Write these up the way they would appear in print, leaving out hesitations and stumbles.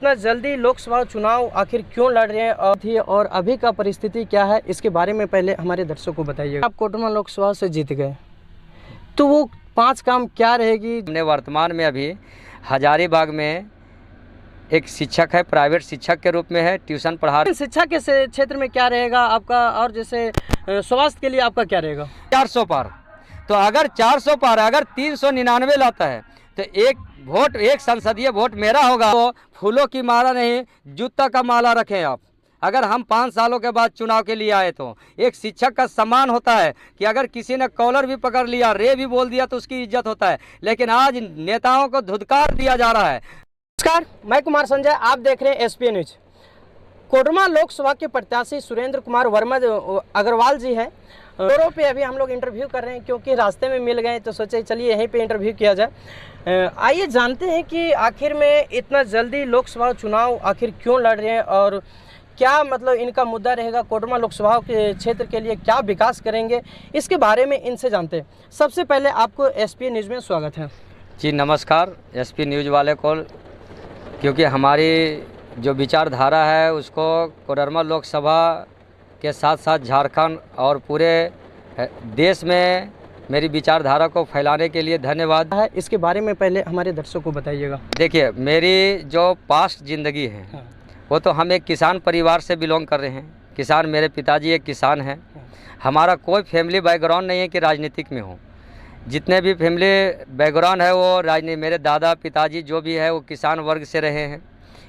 इतना जल्दी लोकसभा चुनाव आखिर क्यों लड़ रहे हैं और अभी का परिस्थिति क्या है, इसके बारे में पहले हमारे दर्शकों को बताइएगा। आप कोडरमा लोकसभा से जीत गए तो वो 5 काम क्या रहेगी? हमने वर्तमान में अभी हजारीबाग में एक शिक्षक है, प्राइवेट शिक्षक के रूप में है, ट्यूशन पढ़ा। शिक्षा के क्षेत्र में क्या रहेगा आपका, और जैसे स्वास्थ्य के लिए आपका क्या रहेगा? 400 पार। तो अगर 400 पार, अगर 399 लाता है तो एक वोट, एक संसदीय वोट मेरा होगा। तो फूलों की माला नहीं, जूता का माला रखें आप। अगर हम 5 सालों के बाद चुनाव के लिए आए तो एक शिक्षक का सम्मान होता है कि अगर किसी ने कॉलर भी पकड़ लिया, रे भी बोल दिया तो उसकी इज्जत होता है। लेकिन आज नेताओं को धुतकार दिया जा रहा है। नमस्कार, मैं कुमार संजय, आप देख रहे हैं एसपीएन न्यूज। कोडरमा लोकसभा के प्रत्याशी सुरेंद्र कुमार वर्मा अग्रवाल जी हैं। रोड पे अभी हम लोग इंटरव्यू कर रहे हैं क्योंकि रास्ते में मिल गए तो सोचे चलिए यहीं पे इंटरव्यू किया जाए। आइए जानते हैं कि आखिर में इतना जल्दी लोकसभा चुनाव आखिर क्यों लड़ रहे हैं और क्या मतलब इनका मुद्दा रहेगा, कोडरमा लोकसभा के क्षेत्र के लिए क्या विकास करेंगे, इसके बारे में इनसे जानते हैं। सबसे पहले आपको एसपीएन न्यूज़ में स्वागत है। जी नमस्कार। एसपी न्यूज़ वाले को, क्योंकि हमारी जो विचारधारा है उसको कोडरमा लोकसभा के साथ साथ झारखंड और पूरे देश में मेरी विचारधारा को फैलाने के लिए धन्यवाद है। इसके बारे में पहले हमारे दर्शकों को बताइएगा। देखिए, मेरी जो पास्ट ज़िंदगी है वो तो हम एक किसान परिवार से बिलोंग कर रहे हैं। किसान, मेरे पिताजी एक किसान हैं। हमारा कोई फैमिली बैकग्राउंड नहीं है कि राजनीतिक में हो। जितने भी फैमिली बैकग्राउंड है वो राजनीति, मेरे दादा पिताजी जो भी है वो किसान वर्ग से रहे हैं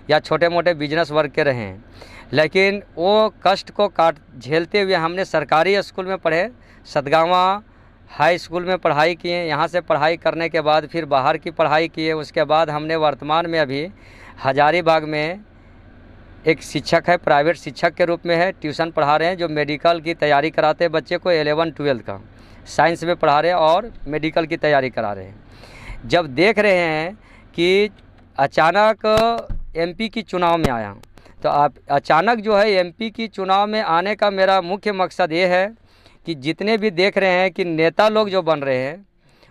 या छोटे मोटे बिजनेस वर्ग के रहे हैं। लेकिन वो कष्ट को झेलते हुए हमने सरकारी स्कूल में पढ़े, सतगावा हाई स्कूल में पढ़ाई किए। यहाँ से पढ़ाई करने के बाद फिर बाहर की पढ़ाई किए। उसके बाद हमने वर्तमान में अभी हजारीबाग में एक शिक्षक है, प्राइवेट शिक्षक के रूप में है, ट्यूशन पढ़ा रहे हैं। जो मेडिकल की तैयारी कराते हैं बच्चे को, 11-12 का साइंस में पढ़ा रहे हैं और मेडिकल की तैयारी करा रहे हैं। जब देख रहे हैं कि अचानक एमपी की चुनाव में आया, तो आप अचानक जो है एमपी की चुनाव में आने का मेरा मुख्य मकसद ये है कि जितने भी देख रहे हैं कि नेता लोग जो बन रहे हैं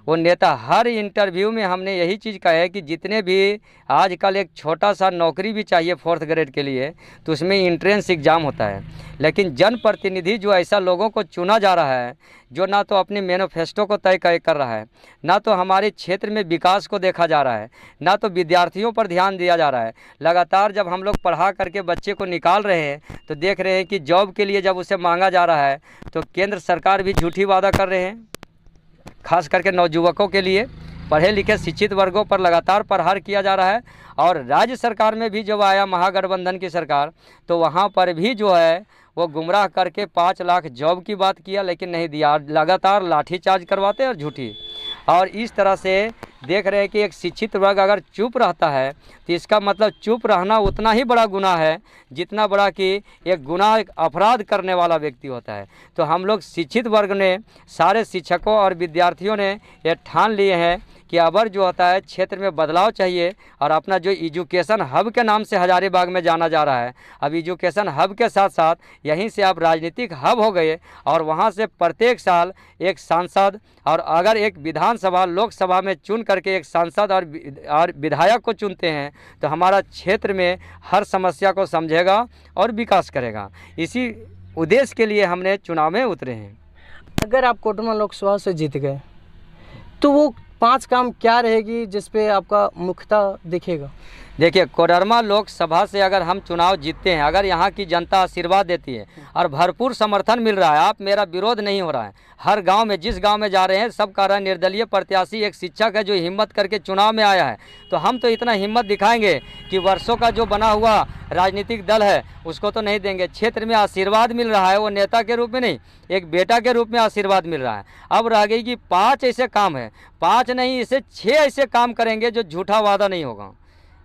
वो नेता, हर इंटरव्यू में हमने यही चीज़ कहा है कि जितने भी आजकल एक छोटा सा नौकरी भी चाहिए 4th ग्रेड के लिए तो उसमें इंट्रेंस एग्ज़ाम होता है। लेकिन जनप्रतिनिधि जो ऐसा लोगों को चुना जा रहा है जो ना तो अपने मैनिफेस्टो को तय कर रहा है, ना तो हमारे क्षेत्र में विकास को देखा जा रहा है, ना तो विद्यार्थियों पर ध्यान दिया जा रहा है। लगातार जब हम लोग पढ़ा करके बच्चे को निकाल रहे हैं तो देख रहे हैं कि जॉब के लिए जब उसे मांगा जा रहा है तो केंद्र सरकार भी झूठी वादा कर रहे हैं। खास करके नवयुवकों के लिए, पढ़े लिखे शिक्षित वर्गों पर लगातार प्रहार किया जा रहा है। और राज्य सरकार में भी जब आया महागठबंधन की सरकार तो वहाँ पर भी जो है वो गुमराह करके 5 लाख जॉब की बात किया, लेकिन नहीं दिया। लगातार लाठीचार्ज करवाते और झूठी। और इस तरह से देख रहे हैं कि एक शिक्षित वर्ग अगर चुप रहता है तो इसका मतलब चुप रहना उतना ही बड़ा गुनाह है जितना बड़ा कि एक गुनाह, एक अपराध करने वाला व्यक्ति होता है। तो हम लोग शिक्षित वर्ग ने, सारे शिक्षकों और विद्यार्थियों ने ये ठान लिए हैं कि अबर जो होता है क्षेत्र में बदलाव चाहिए। और अपना जो एजुकेशन हब के नाम से हजारीबाग में जाना जा रहा है, अब एजुकेशन हब के साथ साथ यहीं से आप राजनीतिक हब हो गए और वहाँ से प्रत्येक साल एक सांसद, और अगर एक विधानसभा लोकसभा में चुन करके एक सांसद और विधायक को चुनते हैं तो हमारा क्षेत्र में हर समस्या को समझेगा और विकास करेगा। इसी उद्देश्य के लिए हमने चुनाव में उतरे हैं। अगर आप कोडरमा लोकसभा से जीत गए तो वो 5 काम क्या रहेगी जिस पे आपका मुख्यतः दिखेगा? देखिए, कोडरमा लोकसभा से अगर हम चुनाव जीतते हैं, अगर यहाँ की जनता आशीर्वाद देती है और भरपूर समर्थन मिल रहा है, आप मेरा विरोध नहीं हो रहा है, हर गांव में, जिस गांव में जा रहे हैं सब कह रहे हैं निर्दलीय प्रत्याशी एक शिक्षक है जो हिम्मत करके चुनाव में आया है, तो हम तो इतना हिम्मत दिखाएंगे कि वर्षों का जो बना हुआ राजनीतिक दल है उसको तो नहीं देंगे। क्षेत्र में आशीर्वाद मिल रहा है, वो नेता के रूप में नहीं, एक बेटा के रूप में आशीर्वाद मिल रहा है। अब रह गई कि 5 ऐसे काम है, 5 नहीं, इसे 6 ऐसे काम करेंगे जो झूठा वादा नहीं होगा।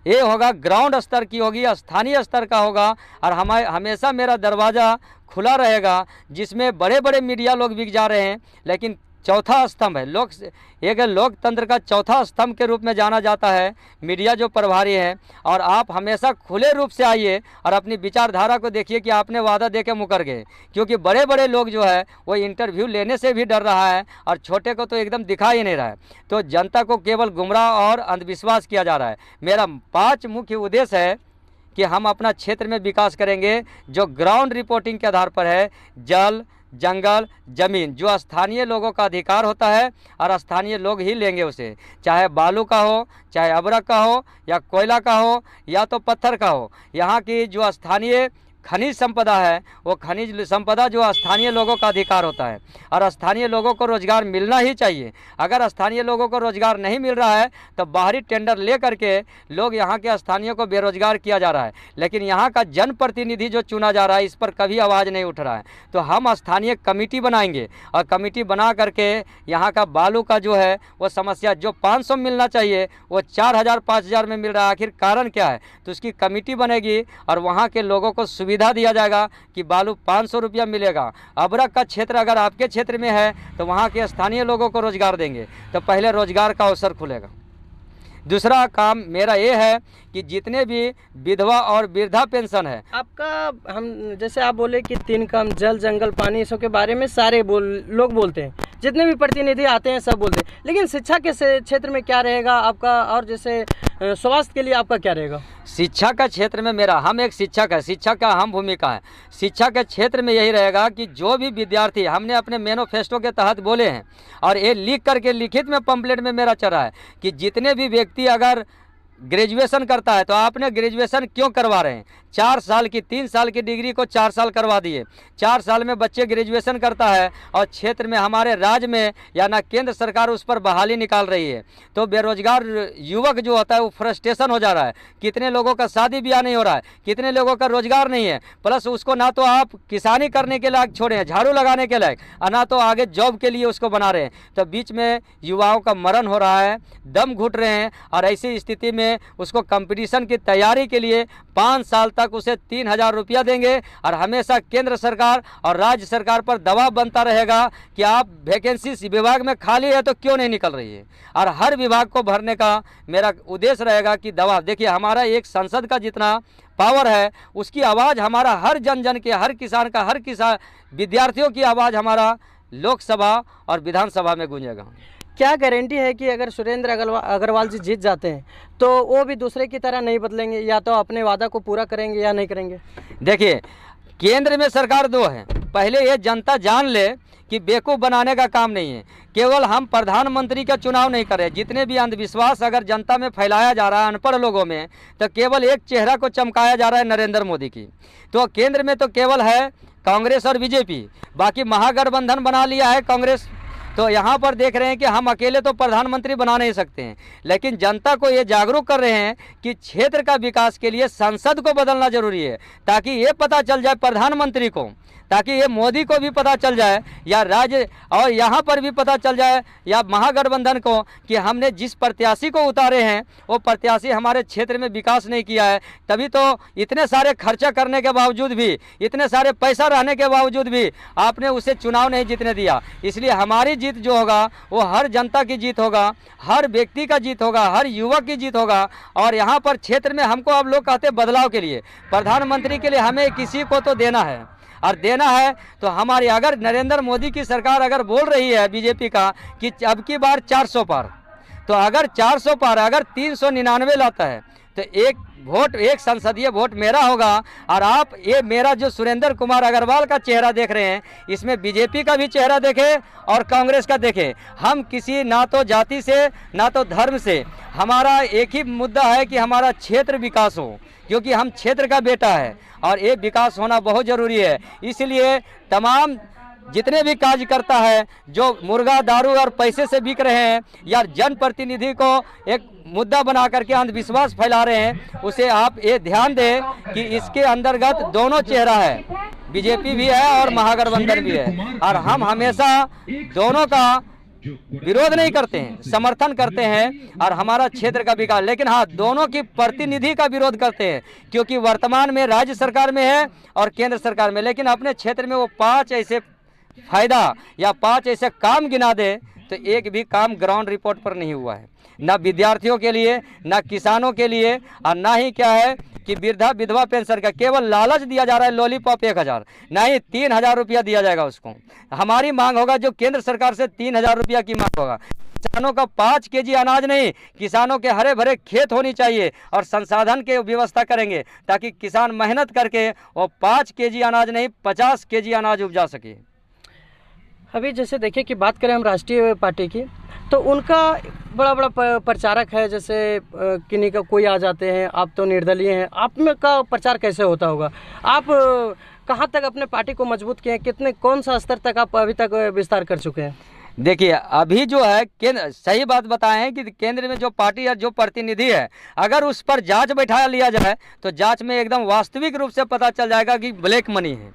ये होगा ग्राउंड स्तर की होगी, स्थानीय स्तर का होगा। और हमेशा मेरा दरवाज़ा खुला रहेगा, जिसमें बड़े बड़े मीडिया लोग बिक जा रहे हैं, लेकिन चौथा स्तंभ है एक लोकतंत्र का चौथा स्तंभ के रूप में जाना जाता है मीडिया जो प्रभारी है। और आप हमेशा खुले रूप से आइए और अपनी विचारधारा को देखिए कि आपने वादा देके मुकर गए, क्योंकि बड़े बड़े लोग जो है वो इंटरव्यू लेने से भी डर रहा है और छोटे को तो एकदम दिखा ही नहीं रहा है। तो जनता को केवल गुमराह और अंधविश्वास किया जा रहा है। मेरा 5 मुख्य उद्देश्य है कि हम अपना क्षेत्र में विकास करेंगे जो ग्राउंड रिपोर्टिंग के आधार पर है। जल, जंगल, ज़मीन जो स्थानीय लोगों का अधिकार होता है और स्थानीय लोग ही लेंगे उसे, चाहे बालू का हो, चाहे अबरक का हो, या कोयला का हो, या तो पत्थर का हो। यहाँ की जो स्थानीय खनिज संपदा है वो खनिज संपदा जो स्थानीय लोगों का अधिकार होता है और स्थानीय लोगों को रोज़गार मिलना ही चाहिए। अगर स्थानीय लोगों को रोज़गार नहीं मिल रहा है तो बाहरी टेंडर ले करके लोग यहाँ के स्थानीय को बेरोजगार किया जा रहा है, लेकिन यहाँ का जनप्रतिनिधि जो चुना जा रहा है इस पर कभी आवाज़ नहीं उठ रहा है। तो हम स्थानीय कमेटी बनाएंगे और कमेटी बना करके यहाँ का बालू का जो है वो समस्या जो 500 मिलना चाहिए वो 4000 5000 में मिल रहा है, आखिर कारण क्या है? तो उसकी कमेटी बनेगी और वहाँ के लोगों को सुविधा दिया जाएगा कि बालू 500 रुपया मिलेगा। अबरक का क्षेत्र अगर आपके क्षेत्र में है तो वहाँ के स्थानीय लोगों को रोजगार देंगे, तो पहले रोजगार का अवसर खुलेगा। दूसरा काम मेरा ये है कि जितने भी विधवा और वृद्धा पेंशन है आपका, हम जैसे आप बोले कि 3 काम, जल, जंगल, पानी, इसके बारे में सारे लोग बोलते हैं, जितने भी प्रतिनिधि आते हैं सब बोलते हैं, लेकिन शिक्षा के क्षेत्र में क्या रहेगा आपका, और जैसे स्वास्थ्य के लिए आपका क्या रहेगा? शिक्षा का क्षेत्र में मेरा, हम एक शिक्षक है, शिक्षा का अहम भूमिका है। शिक्षा के क्षेत्र में यही रहेगा कि जो भी विद्यार्थी, हमने अपने मैनिफेस्टो के तहत बोले हैं और ये लिख करके लिखित में पंपलेट में मेरा चला है कि जितने भी व्यक्ति अगर ग्रेजुएशन करता है तो आपने ग्रेजुएशन क्यों करवा रहे हैं? 4 साल की 3 साल की डिग्री को 4 साल करवा दिए। 4 साल में बच्चे ग्रेजुएशन करता है और क्षेत्र में हमारे राज्य में या ना केंद्र सरकार उस पर बहाली निकाल रही है, तो बेरोजगार युवक जो होता है वो फ्रस्ट्रेशन हो जा रहा है। कितने लोगों का शादी ब्याह नहीं हो रहा है, कितने लोगों का रोजगार नहीं है, प्लस उसको ना तो आप किसानी करने के लायक छोड़े हैं, झाड़ू लगाने के लायक, और ना तो आगे जॉब के लिए उसको बना रहे हैं। तो बीच में युवाओं का मरण हो रहा है, दम घुट रहे हैं, और ऐसी स्थिति में उसको कंपटीशन की तैयारी के लिए 5 साल तक उसे 3000 रुपया देंगे और हमेशा केंद्र सरकार और राज्य सरकार पर दबाव बनता रहेगा कि आप वैकेंसी इस विभाग में खाली है तो क्यों नहीं निकल रही है, और हर विभाग को भरने का मेरा उद्देश्य रहेगा कि दबाव। देखिए, हमारा एक संसद का जितना पावर है उसकी आवाज़ हमारा हर जन जन के, हर किसान का, हर किसान विद्यार्थियों की आवाज़ हमारा लोकसभा और विधानसभा में गूंजेगा। क्या गारंटी है कि अगर सुरेंद्र अग्रवाल जी जीत जाते हैं तो वो भी दूसरे की तरह नहीं बदलेंगे, या तो अपने वादा को पूरा करेंगे या नहीं करेंगे? देखिए, केंद्र में सरकार 2 है। पहले ये जनता जान ले कि बेवकूफ़ बनाने का काम नहीं है। केवल हम प्रधानमंत्री का चुनाव नहीं कर रहे। जितने भी अंधविश्वास अगर जनता में फैलाया जा रहा है अनपढ़ लोगों में, तो केवल एक चेहरा को चमकाया जा रहा है, नरेंद्र मोदी की। तो केंद्र में तो केवल है कांग्रेस और बीजेपी, बाकी महागठबंधन बना लिया है कांग्रेस। तो यहाँ पर देख रहे हैं कि हम अकेले तो प्रधानमंत्री बना नहीं सकते हैं, लेकिन जनता को ये जागरूक कर रहे हैं कि क्षेत्र का विकास के लिए संसद को बदलना जरूरी है, ताकि ये पता चल जाए प्रधानमंत्री को, ताकि ये मोदी को भी पता चल जाए, या राज्य और यहाँ पर भी पता चल जाए, या महागठबंधन को, कि हमने जिस प्रत्याशी को उतारे हैं वो प्रत्याशी हमारे क्षेत्र में विकास नहीं किया है। तभी तो इतने सारे खर्चा करने के बावजूद भी, इतने सारे पैसा रहने के बावजूद भी आपने उसे चुनाव नहीं जीतने दिया। इसलिए हमारी जीत जो होगा वो हर जनता की जीत होगा, हर व्यक्ति का जीत होगा, हर युवक की जीत होगा। और यहाँ पर क्षेत्र में हमको, अब लोग कहते हैं बदलाव के लिए, प्रधानमंत्री के लिए हमें किसी को तो देना है, और देना है तो हमारी, अगर नरेंद्र मोदी की सरकार अगर बोल रही है बीजेपी का कि अब की बार 400 पार, तो अगर 400 पार, अगर 399 लाता है तो एक वोट, एक संसदीय वोट मेरा होगा। और आप ये मेरा जो सुरेंद्र कुमार अग्रवाल का चेहरा देख रहे हैं, इसमें बीजेपी का भी चेहरा देखें और कांग्रेस का देखें। हम किसी ना तो जाति से ना तो धर्म से, हमारा एक ही मुद्दा है कि हमारा क्षेत्र विकास हो, क्योंकि हम क्षेत्र का बेटा है और ये विकास होना बहुत ज़रूरी है। इसलिए तमाम जितने भी कार्यकर्ता है जो मुर्गा, दारू और पैसे से बिक रहे हैं, या जनप्रतिनिधि को एक मुद्दा बना करके अंधविश्वास फैला रहे हैं, उसे आप ये ध्यान दें कि इसके अंतर्गत दोनों चेहरा है, बीजेपी भी है और महागठबंधन भी है, और हम हमेशा दोनों का विरोध नहीं करते हैं, समर्थन करते हैं और हमारा क्षेत्र का विकास। लेकिन हाँ, दोनों की प्रतिनिधि का विरोध करते हैं, क्योंकि वर्तमान में राज्य सरकार में है और केंद्र सरकार में, लेकिन अपने क्षेत्र में वो 5 ऐसे फायदा या 5 ऐसे काम गिना दे तो एक भी काम ग्राउंड रिपोर्ट पर नहीं हुआ है, ना विद्यार्थियों के लिए, ना किसानों के लिए, और ना ही क्या है कि वृद्धा विधवा पेंशन का केवल लालच दिया जा रहा है, लॉलीपॉप 1000, नहीं 3000 रुपया दिया जाएगा उसको। हमारी मांग होगा जो केंद्र सरकार से 3000 रुपया की मांग होगा। किसानों का 5 केजी अनाज नहीं, किसानों के हरे भरे खेत होनी चाहिए और संसाधन के व्यवस्था करेंगे ताकि किसान मेहनत करके वो 5 केजी अनाज नहीं 50 केजी अनाज उपजा सके। अभी जैसे देखिए कि बात करें हम राष्ट्रीय पार्टी की, तो उनका बड़ा बड़ा प्रचारक है, जैसे किन्हीं का कोई आ जाते हैं, आप तो निर्दलीय हैं, आप में का प्रचार कैसे होता होगा? आप कहाँ तक अपने पार्टी को मजबूत किए हैं, कितने कौन सा स्तर तक आप अभी तक विस्तार कर चुके हैं? देखिए अभी जो है केंद्र, सही बात बताएं हैं कि केंद्र में जो पार्टी या जो प्रतिनिधि है, अगर उस पर जांच बैठा लिया जाए तो जांच में एकदम वास्तविक रूप से पता चल जाएगा कि ब्लैक मनी है,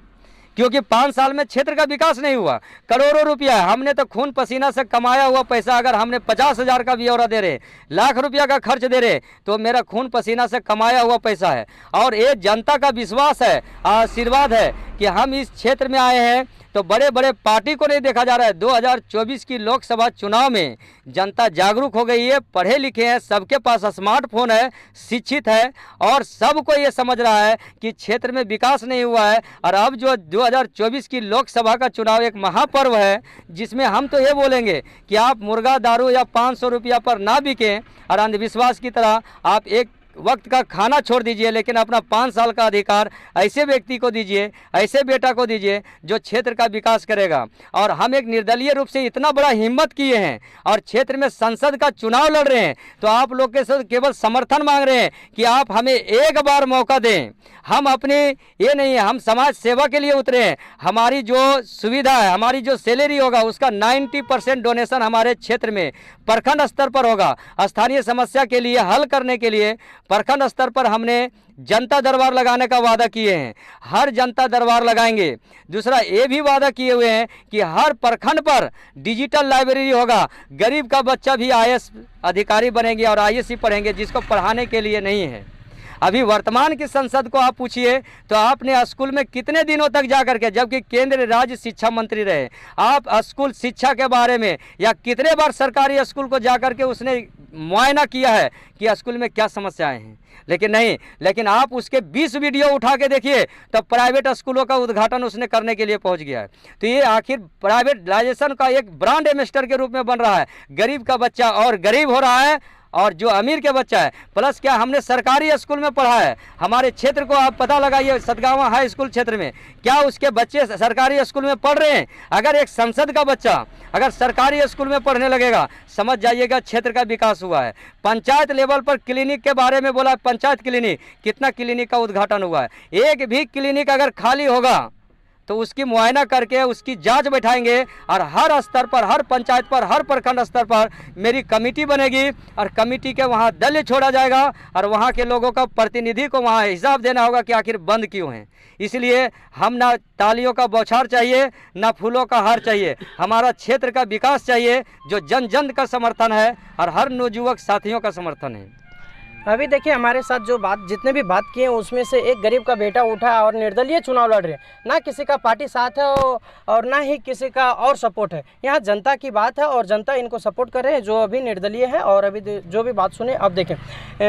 क्योंकि 5 साल में क्षेत्र का विकास नहीं हुआ। करोड़ों रुपया हमने तो खून पसीना से कमाया हुआ पैसा, अगर हमने 50,000 का ब्यौरा दे रहे, लाख रुपया का खर्च दे रहे, तो मेरा खून पसीना से कमाया हुआ पैसा है और ये जनता का विश्वास है, आशीर्वाद है कि हम इस क्षेत्र में आए हैं। तो बड़े बड़े पार्टी को नहीं देखा जा रहा है। 2024 की लोकसभा चुनाव में जनता जागरूक हो गई है, पढ़े लिखे हैं, सबके पास स्मार्टफोन है, शिक्षित है और सबको ये समझ रहा है कि क्षेत्र में विकास नहीं हुआ है। और अब जो 2024 की लोकसभा का चुनाव एक महापर्व है, जिसमें हम तो ये बोलेंगे कि आप मुर्गा दारू या 500 रुपया पर ना बिकें और अंधविश्वास की तरह आप एक वक्त का खाना छोड़ दीजिए, लेकिन अपना 5 साल का अधिकार ऐसे व्यक्ति को दीजिए, ऐसे बेटा को दीजिए जो क्षेत्र का विकास करेगा। और हम एक निर्दलीय रूप से इतना बड़ा हिम्मत किए हैं और क्षेत्र में संसद का चुनाव लड़ रहे हैं, तो आप लोग के साथ केवल समर्थन मांग रहे हैं कि आप हमें एक बार मौका दें। हम अपने ये नहीं है, हम समाज सेवा के लिए उतरे हैं। हमारी जो सुविधा है, हमारी जो सैलरी होगा उसका 90% डोनेशन हमारे क्षेत्र में प्रखंड स्तर पर होगा। स्थानीय समस्या के लिए हल करने के लिए प्रखंड स्तर पर हमने जनता दरबार लगाने का वादा किए हैं, हर जनता दरबार लगाएंगे। दूसरा ये भी वादा किए हुए हैं कि हर प्रखंड पर डिजिटल लाइब्रेरी होगा, गरीब का बच्चा भी IAS अधिकारी बनेंगे और IAS पढ़ेंगे, जिसको पढ़ाने के लिए नहीं है। अभी वर्तमान की संसद को आप पूछिए तो आपने स्कूल में कितने दिनों तक जा करके, जबकि केंद्र राज्य शिक्षा मंत्री रहे, आप स्कूल शिक्षा के बारे में या कितने बार सरकारी स्कूल को जा करके उसने मुआयना किया है कि स्कूल में क्या समस्याएं हैं? लेकिन नहीं, लेकिन आप उसके 20 वीडियो उठा के देखिए तो प्राइवेट स्कूलों का उद्घाटन उसने करने के लिए पहुंच गया है। तो ये आखिर प्राइवेटाइजेशन का एक ब्रांड एम्बेसडर के रूप में बन रहा है। गरीब का बच्चा और गरीब हो रहा है और जो अमीर के बच्चा है, प्लस क्या हमने सरकारी स्कूल में पढ़ा है। हमारे क्षेत्र को आप पता लगाइए, सतगावा हाई स्कूल क्षेत्र में क्या उसके बच्चे सरकारी स्कूल में पढ़ रहे हैं? अगर एक संसद का बच्चा अगर सरकारी स्कूल में पढ़ने लगेगा, समझ जाइएगा क्षेत्र का विकास हुआ है। पंचायत लेवल पर क्लिनिक के बारे में बोला, पंचायत क्लिनिक, कितना क्लिनिक का उद्घाटन हुआ है? एक भी क्लिनिक अगर खाली होगा तो उसकी मुआयना करके उसकी जांच बैठाएंगे और हर स्तर पर, हर पंचायत पर, हर प्रखंड स्तर पर मेरी कमेटी बनेगी और कमेटी के वहाँ दल छोड़ा जाएगा और वहाँ के लोगों का प्रतिनिधि को वहाँ हिसाब देना होगा कि आखिर बंद क्यों हैं। इसलिए हम ना तालियों का बौछार चाहिए, ना फूलों का हार चाहिए, हमारा क्षेत्र का विकास चाहिए जो जन जन का समर्थन है और हर नौजुवक साथियों का समर्थन है। अभी देखिए हमारे साथ जो जितने भी बात किए उसमें से एक गरीब का बेटा उठा और निर्दलीय चुनाव लड़ रहे हैं, ना किसी का पार्टी साथ है और ना ही किसी का और सपोर्ट है। यहाँ जनता की बात है और जनता इनको सपोर्ट कर रहे हैं जो अभी निर्दलीय है। और अभी जो भी बात सुने अब देखें,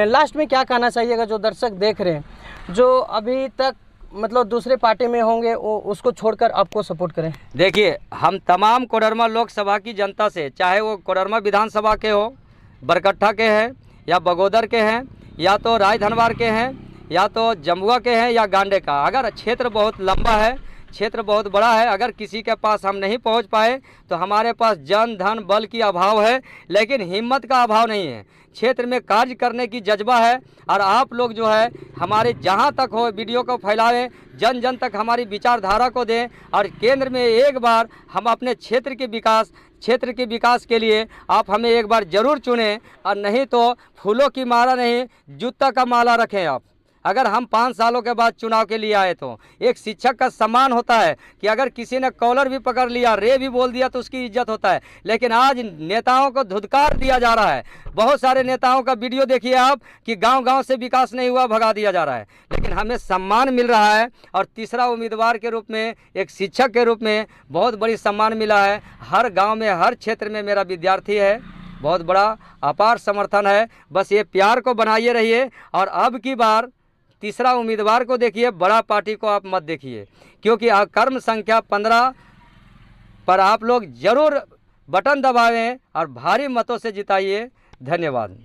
लास्ट में क्या कहना चाहिएगा जो दर्शक देख रहे हैं जो अभी तक मतलब दूसरे पार्टी में होंगे, वो उसको छोड़कर आपको सपोर्ट करें? देखिए हम तमाम कोडरमा लोकसभा की जनता से, चाहे वो कोडरमा विधानसभा के हो, बरकट्ठा के हैं या बगोदर के हैं या तो रायधनवार के हैं या तो जमुआ के हैं या गांडे का, अगर क्षेत्र बहुत लंबा है, क्षेत्र बहुत बड़ा है, अगर किसी के पास हम नहीं पहुंच पाए तो हमारे पास जन धन बल की अभाव है, लेकिन हिम्मत का अभाव नहीं है। क्षेत्र में कार्य करने की जज्बा है और आप लोग जो है हमारे जहां तक हो वीडियो को फैलाएं, जन जन तक हमारी विचारधारा को दें और केंद्र में एक बार हम अपने क्षेत्र के विकास के लिए आप हमें एक बार ज़रूर चुनें। और नहीं तो फूलों की माला नहीं, जूता का माला रखें आप। अगर हम 5 सालों के बाद चुनाव के लिए आए तो एक शिक्षक का सम्मान होता है कि अगर किसी ने कॉलर भी पकड़ लिया, रे भी बोल दिया तो उसकी इज्जत होता है। लेकिन आज नेताओं को धुतकार दिया जा रहा है। बहुत सारे नेताओं का वीडियो देखिए आप कि गांव-गांव से विकास नहीं हुआ, भगा दिया जा रहा है, लेकिन हमें सम्मान मिल रहा है। और तीसरा उम्मीदवार के रूप में, एक शिक्षक के रूप में बहुत बड़ी सम्मान मिला है। हर गाँव में, हर क्षेत्र में मेरा विद्यार्थी है, बहुत बड़ा अपार समर्थन है। बस ये प्यार को बनाइए रहिए। और अब की बार तीसरा उम्मीदवार को देखिए, बड़ा पार्टी को आप मत देखिए, क्योंकि कर्म संख्या 15 पर आप लोग जरूर बटन दबाएं और भारी मतों से जिताइए। धन्यवाद।